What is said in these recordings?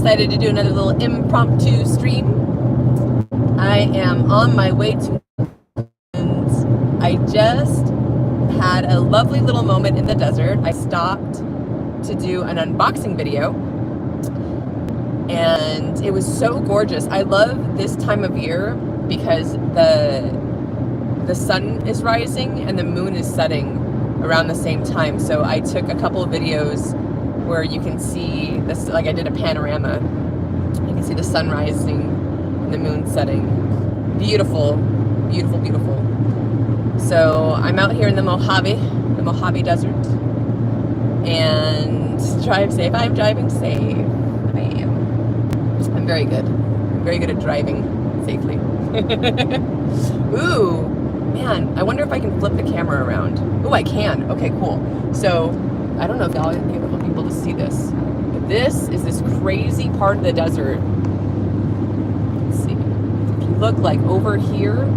decided to do another little impromptu stream. I am on my way to, and I just had a lovely little moment in the desert. I stopped to do an unboxing video, and it was so gorgeous. I love this time of year because the sun is rising and the moon is setting around the same time. So I took a couple of videos where you can see this, like I did a panorama. You can see the sun rising and the moon setting. Beautiful, beautiful, beautiful. So I'm out here in the Mojave Desert, and drive safe. I'm driving safe. I am. I'm very good. I'm very good at driving safely. Ooh, man, I wonder if I can flip the camera around. Ooh, I can. Okay, cool. So I don't know if y'all will be able to see this, but this is this crazy part of the desert. Let's see. If you look like over here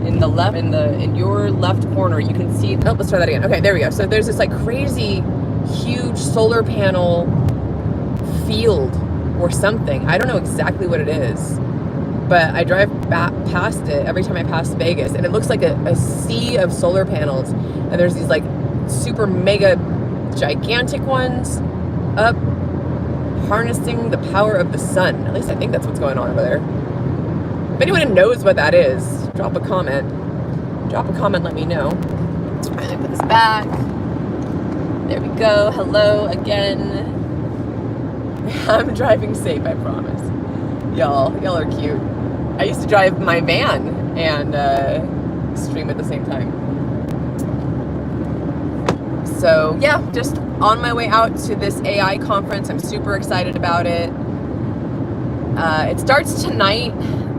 in the left, in your left corner, you can see. Oh, let's try that again. Okay, there we go. So there's this like crazy, huge solar panel field or something. I don't know exactly what it is, but I drive past it every time I pass Vegas, and it looks like a sea of solar panels. And there's these like super mega gigantic ones up harnessing the power of the sun. At least I think that's what's going on over there. If anyone knows what that is, drop a comment. Let me know. I'm gonna put this back. There we go. Hello again. I'm driving safe, I promise. Y'all are cute. I used to drive my van and stream at the same time. So yeah, just on my way out to this AI conference. I'm super excited about it. It starts tonight.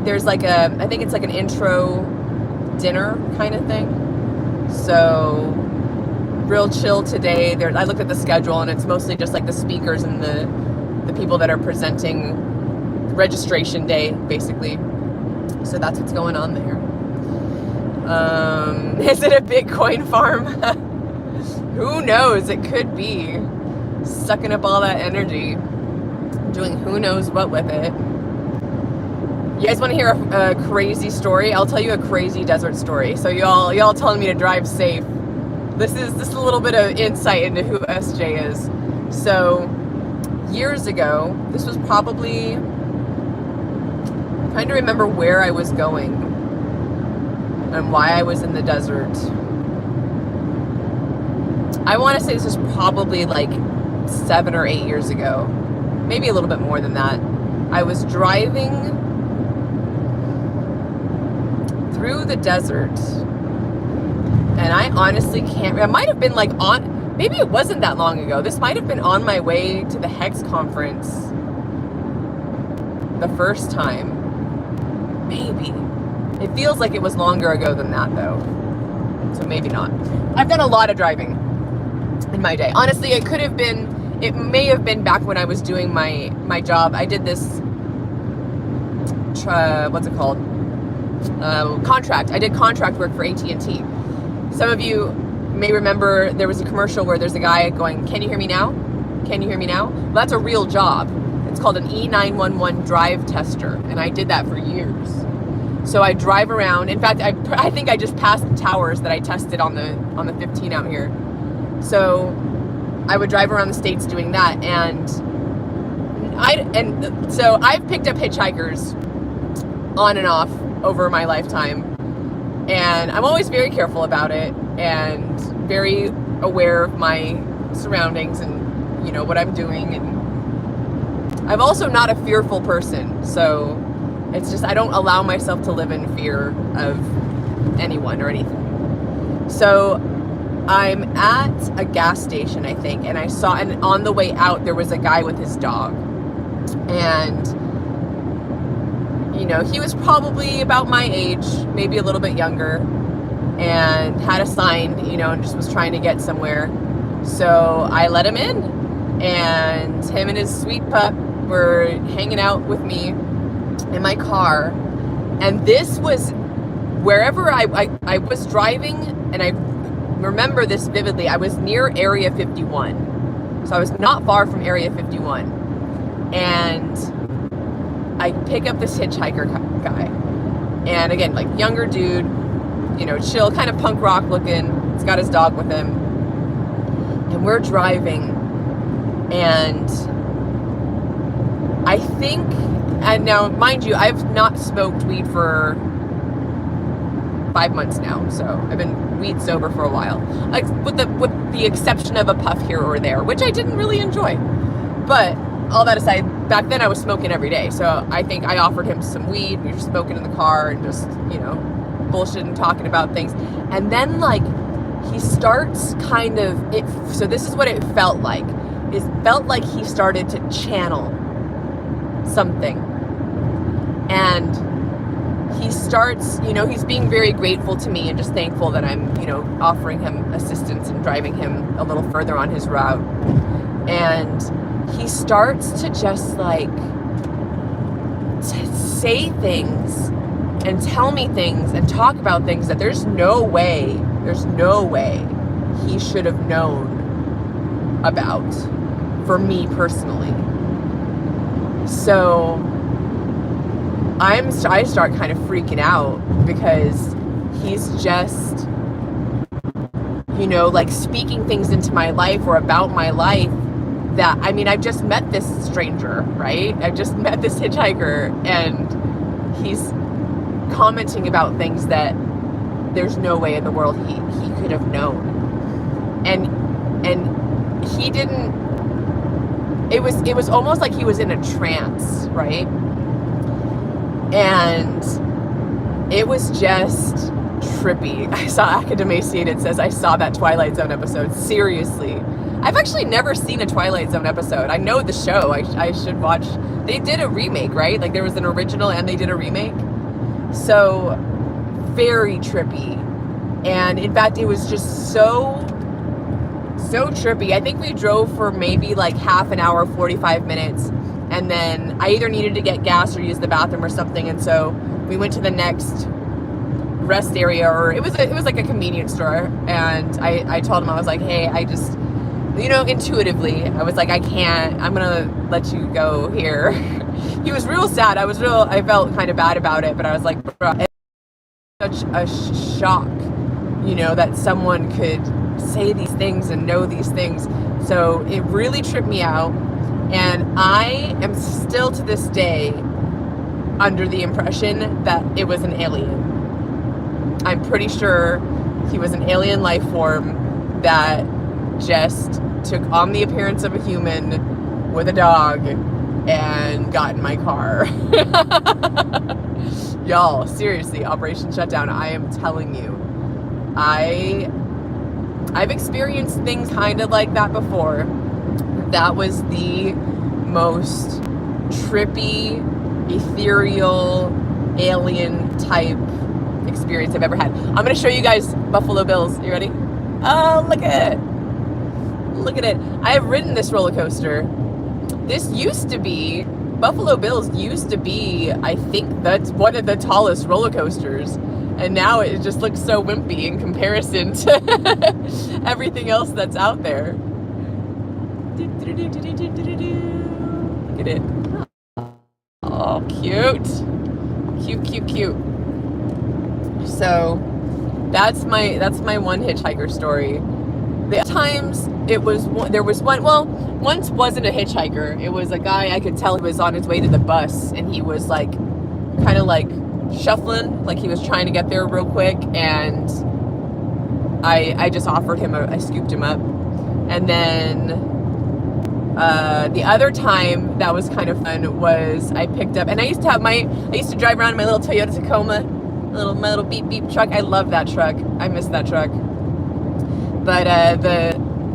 There's like I think it's like an intro dinner kind of thing. So real chill today. I looked at the schedule, and it's mostly just like the speakers and the people that are presenting registration day, basically. So that's what's going on there. Is it a Bitcoin farm? Who knows? It could be. Sucking up all that energy, doing who knows what with it. You guys want to hear a crazy story? I'll tell you a crazy desert story. So y'all telling me to drive safe. This is a little bit of insight into who SJ is. So years ago, this was probably, I'm trying to remember where I was going and why I was in the desert. I want to say this was probably like 7 or 8 years ago, maybe a little bit more than that. I was driving through the desert, and I honestly can't, it might have been like maybe it wasn't that long ago. This might have been on my way to the Hex conference the first time. Maybe. It feels like it was longer ago than that though. So maybe not. I've done a lot of driving in my day. Honestly, it may have been back when I was doing my job. I did this, what's it called? Contract. I did contract work for AT&T. Some of you may remember there was a commercial where there's a guy going, "Can you hear me now? Can you hear me now?" Well, that's a real job. It's called an E911 drive tester, and I did that for years. So I drive around. In fact, I think I just passed the towers that I tested on the 15 out here. So I would drive around the states doing that, and so I've picked up hitchhikers on and off over my lifetime, and I'm always very careful about it and very aware of my surroundings and what I'm doing. And I'm also not a fearful person, so it's just I don't allow myself to live in fear of anyone or anything. So I'm at a gas station, I think, and and on the way out there was a guy with his dog, and he was probably about my age, maybe a little bit younger, and had a sign, and just was trying to get somewhere. So I let him in, and him and his sweet pup were hanging out with me in my car. And this was wherever I was driving, and I remember this vividly. I was near Area 51. So I was not far from Area 51. And I pick up this hitchhiker guy. And again, like younger dude, you know, chill, kind of punk rock looking. He's got his dog with him. And we're driving. And I think, and now mind you, I've not smoked weed for 5 months now. So I've been weed sober for a while. Like with the exception of a puff here or there, which I didn't really enjoy. But all that aside, back then I was smoking every day. So I think I offered him some weed. We were smoking in the car and just, you know, bullshitting, talking about things. And then like he starts kind of, so this is what it felt like. It felt like he started to channel something. And he starts, you know, he's being very grateful to me and just thankful that I'm, you know, offering him assistance and driving him a little further on his route. And he starts to just like say things and tell me things and talk about things that there's no way he should have known about for me personally. So I start kind of freaking out because he's just, you know, like speaking things into my life or about my life that, I mean, I've just met this stranger, right? I've just met this hitchhiker and he's commenting about things that there's no way in the world he could have known. And he didn't, it was almost like he was in a trance, right? And it was just trippy. I saw Academaciated says, I saw that Twilight Zone episode. Seriously. I've actually never seen a Twilight Zone episode. I know the show. I should watch. They did a remake, right? Like there was an original and they did a remake. So very trippy. And in fact, it was just so trippy. I think we drove for maybe like half an hour, 45 minutes. And then I either needed to get gas or use the bathroom or something. And so we went to the next rest area, or it was like a convenience store. And I told him, I was like, hey, I just, you know, intuitively, I was like, I'm gonna let you go here. He was real sad. I felt kind of bad about it, but I was like, bro, it's such a shock, you know, that someone could say these things and know these things. So it really tripped me out. And I am still to this day under the impression that it was an alien. I'm pretty sure he was an alien life form that just took on the appearance of a human with a dog and got in my car. Y'all, seriously, Operation Shutdown, I am telling you, I've experienced things kind of like that before. That was the most trippy, ethereal, alien type experience I've ever had. I'm going to show you guys Buffalo Bills. You ready? Oh, look at it. Look at it. I have ridden this roller coaster. This used to be, Buffalo Bills used to be, I think that's one of the tallest roller coasters. And now it just looks so wimpy in comparison to everything else that's out there. Look at it. Oh, cute. Cute. So that's my one hitchhiker story. The times once wasn't a hitchhiker. It was a guy I could tell he was on his way to the bus, and he was like kind of like shuffling, like he was trying to get there real quick, and I just offered him I scooped him up. And then the other time that was kind of fun was I picked up, and I used to drive around in my little Toyota Tacoma, my little beep beep truck. I love that truck. I miss that truck. But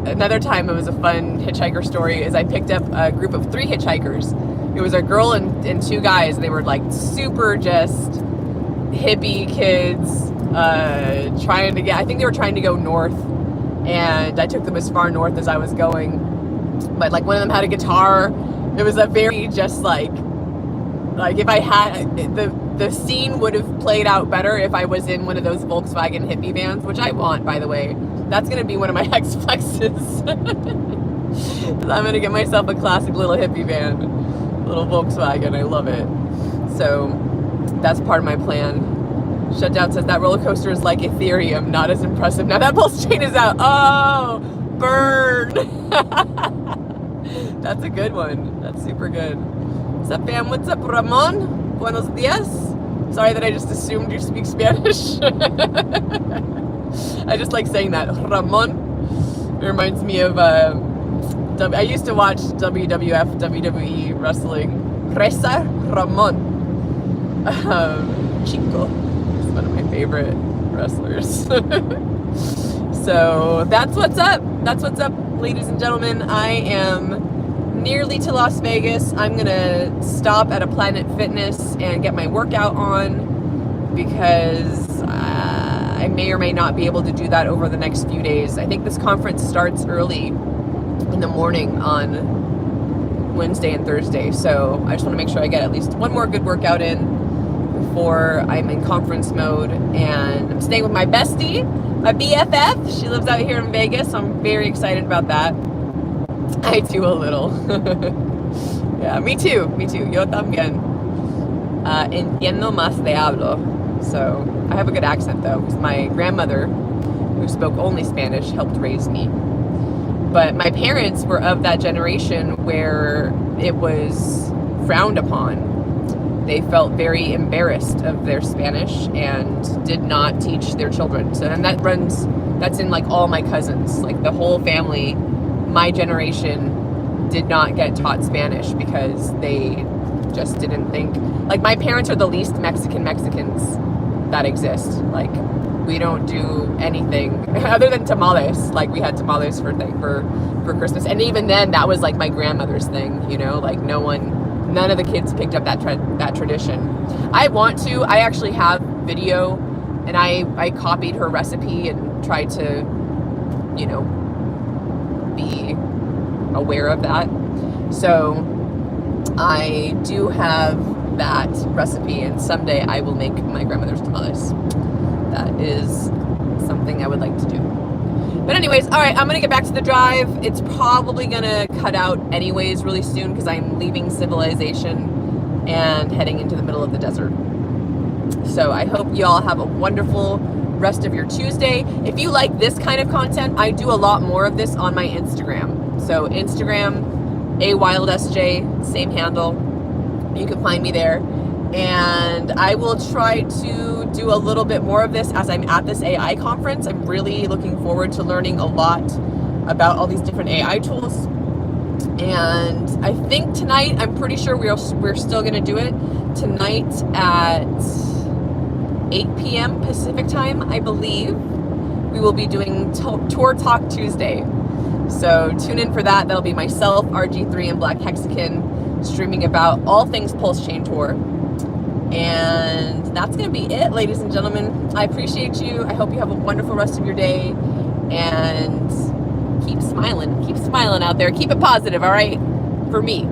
another time it was a fun hitchhiker story is I picked up a group of 3 hitchhikers. It was a girl and 2 guys. They were like super just hippie kids, I think they were trying to go north, and I took them as far north as I was going. But like one of them had a guitar. It was a very just like if I had the scene would have played out better if I was in one of those Volkswagen hippie vans, which I want, by the way. That's gonna be one of my X Flexes. I'm gonna get myself a classic little hippie van, little Volkswagen. I love it. So that's part of my plan. Shutdown says that roller coaster is like Ethereum, not as impressive. Now that pulse chain is out. Oh, burn. That's a good one. That's super good. What's up, fam? What's up, Ramon? Buenos dias. Sorry that I just assumed you speak Spanish. I just like saying that. Ramon. It reminds me of, I used to watch WWF, WWE wrestling. Reza Ramon. Chico. He's one of my favorite wrestlers. So that's what's up. That's what's up, ladies and gentlemen. I am nearly to Las Vegas. I'm gonna stop at a Planet Fitness and get my workout on because I may or may not be able to do that over the next few days. I think this conference starts early in the morning on Wednesday and Thursday, so I just want to make sure I get at least one more good workout in before I'm in conference mode. And I'm staying with my bestie, my BFF. She lives out here in Vegas, so I'm very excited about that. I do a little. Yeah, me too. Yo también. Entiendo más de hablo. So I have a good accent though, because my grandmother, who spoke only Spanish, helped raise me. But my parents were of that generation where it was frowned upon. They felt very embarrassed of their Spanish and did not teach their children. So, and that's in like all my cousins, like the whole family. My generation did not get taught Spanish because they just didn't think, like my parents are the least Mexicans that exist. Like we don't do anything other than tamales. Like we had tamales for Christmas, and even then that was like my grandmother's thing, you know, like none of the kids picked up that tradition. I actually have video, and I copied her recipe and tried to, you know, be aware of that. So I do have that recipe, and someday I will make my grandmother's tamales. That is something I would like to do. But anyways, all right, I'm gonna get back to the drive. It's probably gonna cut out anyways really soon because I'm leaving civilization and heading into the middle of the desert. So I hope you all have a wonderful rest of your Tuesday. If you like this kind of content, I do a lot more of this on my Instagram. So Instagram, AWildSJ, same handle. You can find me there. And I will try to do a little bit more of this as I'm at this AI conference. I'm really looking forward to learning a lot about all these different AI tools. And I think tonight, I'm pretty sure we're still going to do it tonight at 8 p.m. Pacific time, I believe. We will be doing Tour Talk Tuesday. So tune in for that. That'll be myself, RG3, and Black Hexagon streaming about all things Pulse Chain Tour. And that's going to be it, ladies and gentlemen. I appreciate you. I hope you have a wonderful rest of your day. And keep smiling. Keep smiling out there. Keep it positive, all right? For me.